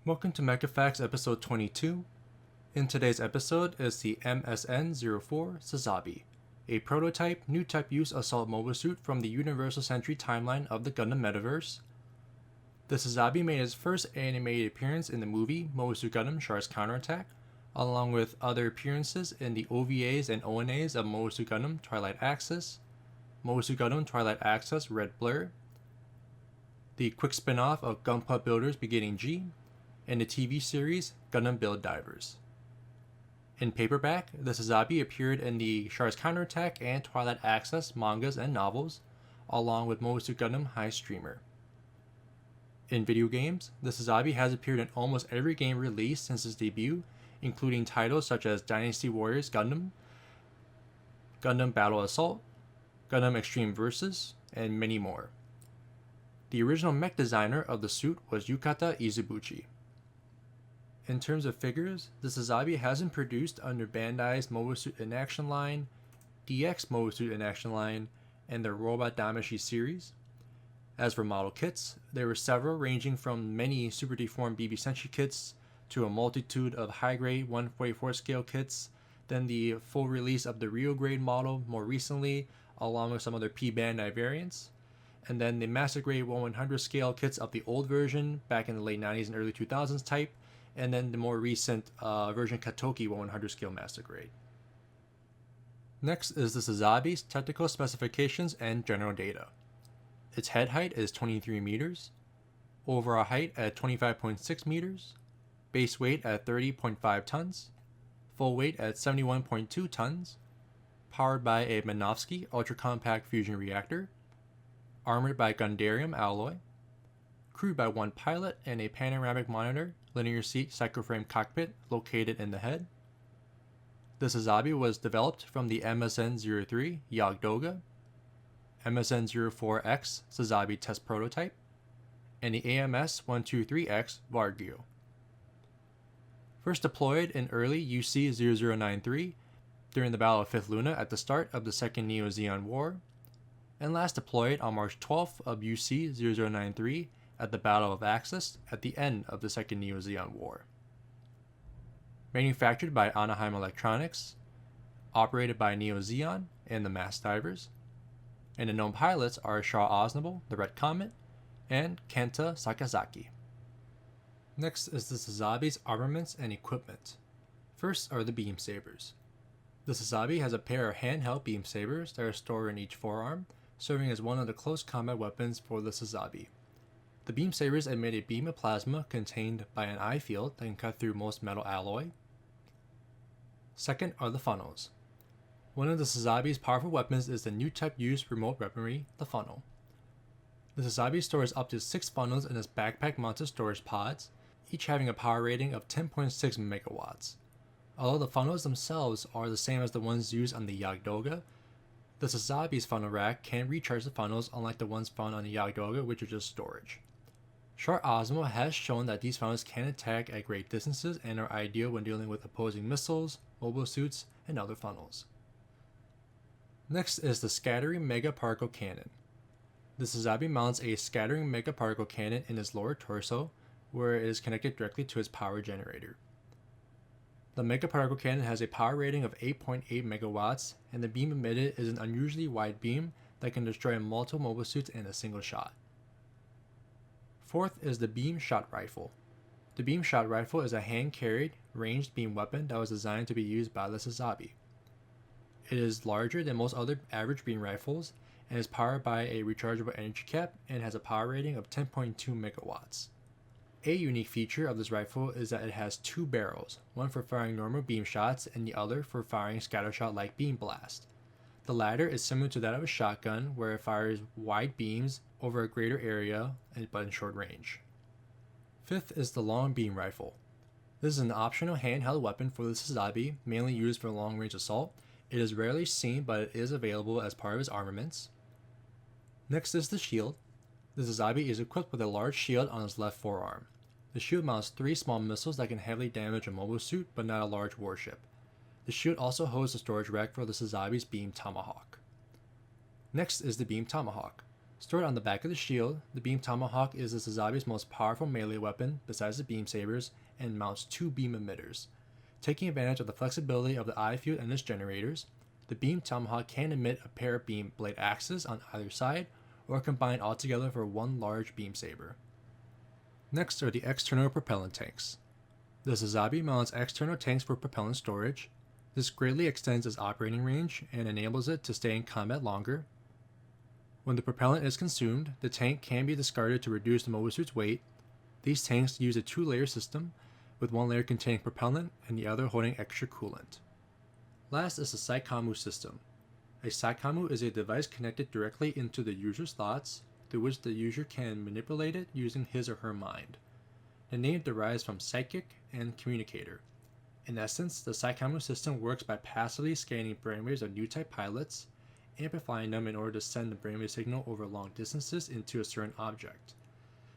Welcome to Mecha Facts episode 22. In today's episode is the MSN-04 Sazabi, a prototype Newtype-use assault mobile suit from the Universal Century timeline of the Gundam metaverse. The Sazabi made its first animated appearance in the movie Mobile Suit Gundam Char's Counterattack, along with other appearances in the OVAs and ONAs of Mobile Suit Gundam Twilight Axis, Mobile Suit Gundam Twilight Axis Red Blur, the quick spin-off of Gunpla Builders Beginning G, and the TV series Gundam Build Divers. In paperback, the Sazabi appeared in the Char's Counterattack and Twilight Axis mangas and novels, along with Mobile Suit Gundam High Streamer. In video games, the Sazabi has appeared in almost every game released since its debut, including titles such as Dynasty Warriors Gundam, Gundam Battle Assault, Gundam Extreme Versus, and many more. The original mech designer of the suit was Yukata Izubuchi. In terms of figures, the Sazabi has been produced under Bandai's Mobile Suit in Action line, DX Mobile Suit in Action line, and their Robot Damashi series. As for model kits, there were several ranging from many super deformed BB Sentry kits to a multitude of high-grade 144 scale kits, then the full release of the Rio grade model more recently, along with some other P Bandai variants, and then the Master Grade 1/100 scale kits of the old version back in the late 90s and early 2000s type, and then the more recent version Katoki 1/100 scale Master Grade. Next is the Sazabi's technical specifications and general data. Its head height is 23 meters, overall height at 25.6 meters, base weight at 30.5 tons, full weight at 71.2 tons, powered by a Minovsky ultra-compact fusion reactor, armored by Gundarium alloy, crewed by one pilot and a panoramic monitor linear seat cycloframe cockpit located in the head. The Sazabi was developed from the MSN-03 Yagdoga, MSN-04X Sazabi test prototype, and the AMS-123X Vargyo. First deployed in early UC-0093 during the Battle of 5th Luna at the start of the Second Neo-Zeon War, and last deployed on March 12th of UC-0093 at the Battle of Axis at the end of the Second Neo-Zeon War. Manufactured by Anaheim Electronics, operated by Neo-Zeon and the Mass Divers, and the known pilots are Shaw Osnable, the Red Comet, and Kenta Sakazaki. Next is the Sazabi's armaments and equipment. First are the beam sabers. The Sazabi has a pair of handheld beam sabers that are stored in each forearm, serving as one of the close combat weapons for the Sazabi. The beam sabers emit a beam of plasma contained by an eye field that can cut through most metal alloy. Second are the funnels. One of the Sazabi's powerful weapons is the Newtype-use remote weaponry, the funnel. The Sazabi stores up to 6 funnels in its backpack-mounted storage pods, each having a power rating of 10.6 megawatts. Although the funnels themselves are the same as the ones used on the Yagdoga, the Sazabi's funnel rack can recharge the funnels unlike the ones found on the Yagdoga, which are just storage. Short Osmo has shown that these funnels can attack at great distances and are ideal when dealing with opposing missiles, mobile suits, and other funnels. Next is the Scattering Mega Particle Cannon. The Sazabi mounts a Scattering Mega Particle Cannon in its lower torso, where it is connected directly to its power generator. The Mega Particle Cannon has a power rating of 8.8 megawatts, and the beam emitted is an unusually wide beam that can destroy multiple mobile suits in a single shot. Fourth is the Beam Shot Rifle. The Beam Shot Rifle is a hand-carried, ranged beam weapon that was designed to be used by the Sazabi. It is larger than most other average beam rifles and is powered by a rechargeable energy cap and has a power rating of 10.2 megawatts. A unique feature of this rifle is that it has 2 barrels, one for firing normal beam shots and the other for firing scattershot-like beam blast. The latter is similar to that of a shotgun, where it fires wide beams over a greater area but in short range. Fifth is the Long Beam Rifle. This is an optional handheld weapon for the Sazabi, mainly used for long-range assault. It is rarely seen, but it is available as part of its armaments. Next is the shield. The Sazabi is equipped with a large shield on its left forearm. The shield mounts 3 small missiles that can heavily damage a mobile suit, but not a large warship. The shield also holds a storage rack for the Sazabi's Beam Tomahawk. Next is the Beam Tomahawk. Stored on the back of the shield, the Beam Tomahawk is the Sazabi's most powerful melee weapon besides the beam sabers and mounts 2 beam emitters. Taking advantage of the flexibility of the eye field and its generators, the Beam Tomahawk can emit a pair of beam blade axes on either side or combine all together for one large beam saber. Next are the external propellant tanks. The Sazabi mounts external tanks for propellant storage. This greatly extends its operating range and enables it to stay in combat longer. When the propellant is consumed, the tank can be discarded to reduce the mobile suit's weight. These tanks use a 2-layer system, with one layer containing propellant and the other holding extra coolant. Last is the Saikamu system. A Saikamu is a device connected directly into the user's thoughts, through which the user can manipulate it using his or her mind. The name derives from psychic and communicator. In essence, the Saikamu system works by passively scanning brainwaves of Newtype pilots, amplifying them in order to send the brainwave signal over long distances into a certain object.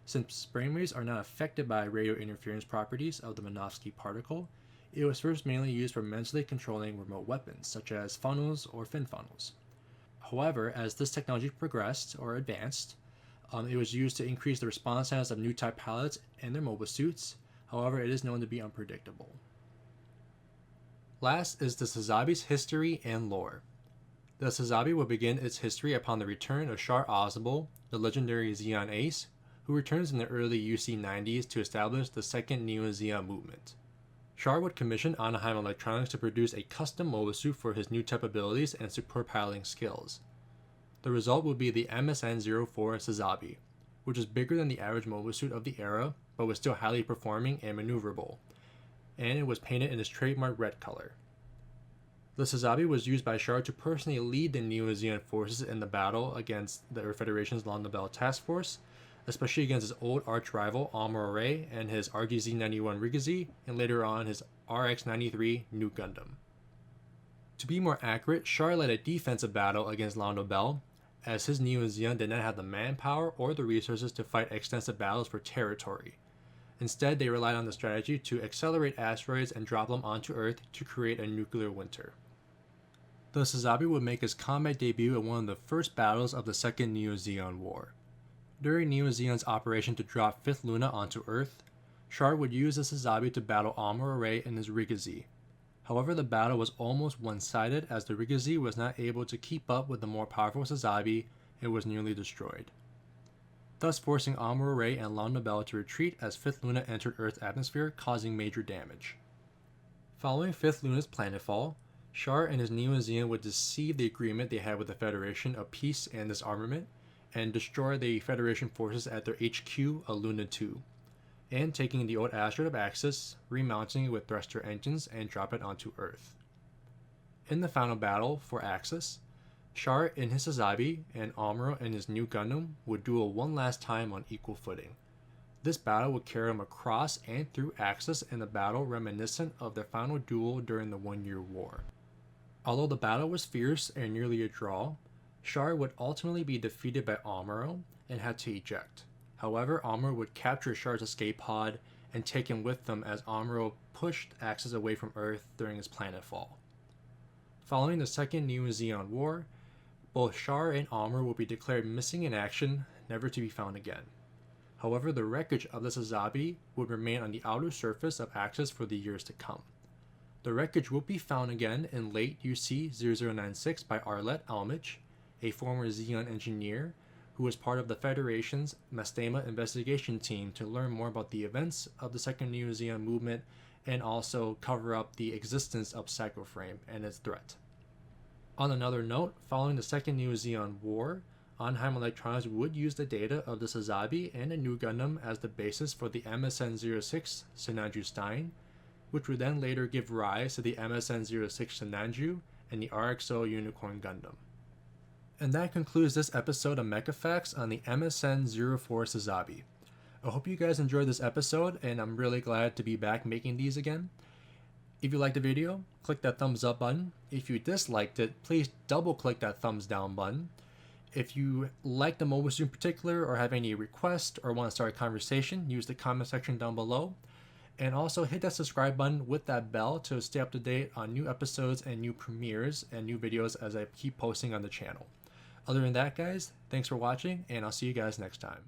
Since brainwaves are not affected by radio interference properties of the Minovsky particle, it was first mainly used for mentally controlling remote weapons, such as funnels or fin funnels. However, as this technology progressed or advanced, it was used to increase the response times of Newtype pilots and their mobile suits. However, it is known to be unpredictable. Last is the Sazabi's history and lore. The Sazabi will begin its history upon the return of Shar Ozable, the legendary Xeon Ace, who returns in the early UC90s to establish the second Neo-Xeon movement. Shar would commission Anaheim Electronics to produce a custom mobile suit for his Newtype abilities and superb piloting skills. The result would be the MSN-04 Sazabi, which is bigger than the average mobile suit of the era, but was still highly performing and maneuverable, and it was painted in its trademark red color. The Sazabi was used by Shar to personally lead the Neo-Xeon forces in the battle against the Earth Federation's London Task Force, especially against his old arch-rival Amuro Ray and his RGZ-91 Rigazi, and later on his RX-93 New Gundam. To be more accurate, Shar led a defensive battle against Lando Bell, as his Neo-Xeon did not have the manpower or the resources to fight extensive battles for territory. Instead, they relied on the strategy to accelerate asteroids and drop them onto Earth to create a nuclear winter. The Sazabi would make his combat debut in one of the first battles of the Second Neo-Xeon War. During Neo-Xeon's operation to drop 5th Luna onto Earth, Shar would use the Sazabi to battle Amuro Ray and his Rigazi. However, the battle was almost one-sided as the Rigazi was not able to keep up with the more powerful Sazabi and was nearly destroyed, thus forcing Amuro Ray and Lando Bell to retreat as 5th Luna entered Earth's atmosphere, causing major damage. Following 5th Luna's planetfall, Shar and his Neo-Xeon would deceive the agreement they had with the Federation of Peace and Disarmament, and destroy the Federation forces at their HQ, Luna 2, and taking the old asteroid of Axis, remounting it with thruster engines, and drop it onto Earth. In the final battle for Axis, Shar in his Sazabi and Amuro in his New Gundam would duel one last time on equal footing. This battle would carry him across and through Axis in a battle reminiscent of their final duel during the One-Year War. Although the battle was fierce and nearly a draw, Shar would ultimately be defeated by Amuro and had to eject. However, Amuro would capture Shar's escape pod and take him with them as Amuro pushed Axis away from Earth during his planetfall. Following the Second Neo-Xeon War, both Shar and Amuro will be declared missing in action, never to be found again. However, the wreckage of the Sazabi would remain on the outer surface of Axis for the years to come. The wreckage will be found again in late UC-0096 by Arlette Almich, a former Xeon engineer who was part of the Federation's Mastema investigation team to learn more about the events of the Second Neo-Xeon movement and also cover up the existence of Psychoframe and its threat. On another note, following the Second Neo-Xeon War, Anaheim Electronics would use the data of the Sazabi and the New Gundam as the basis for the MSN-06 Sinanju Stein, which would then later give rise to the MSN-06 Sinanju and the RXO Unicorn Gundam. And that concludes this episode of Mecha Facts on the MSN-04 Sazabi. I hope you guys enjoyed this episode, and I'm really glad to be back making these again. If you liked the video, click that thumbs up button. If you disliked it, please double click that thumbs down button. If you like the mobile suit in particular, or have any requests, or want to start a conversation, use the comment section down below. And also hit that subscribe button with that bell to stay up to date on new episodes and new premieres and new videos as I keep posting on the channel. Other than that, guys, thanks for watching, and I'll see you guys next time.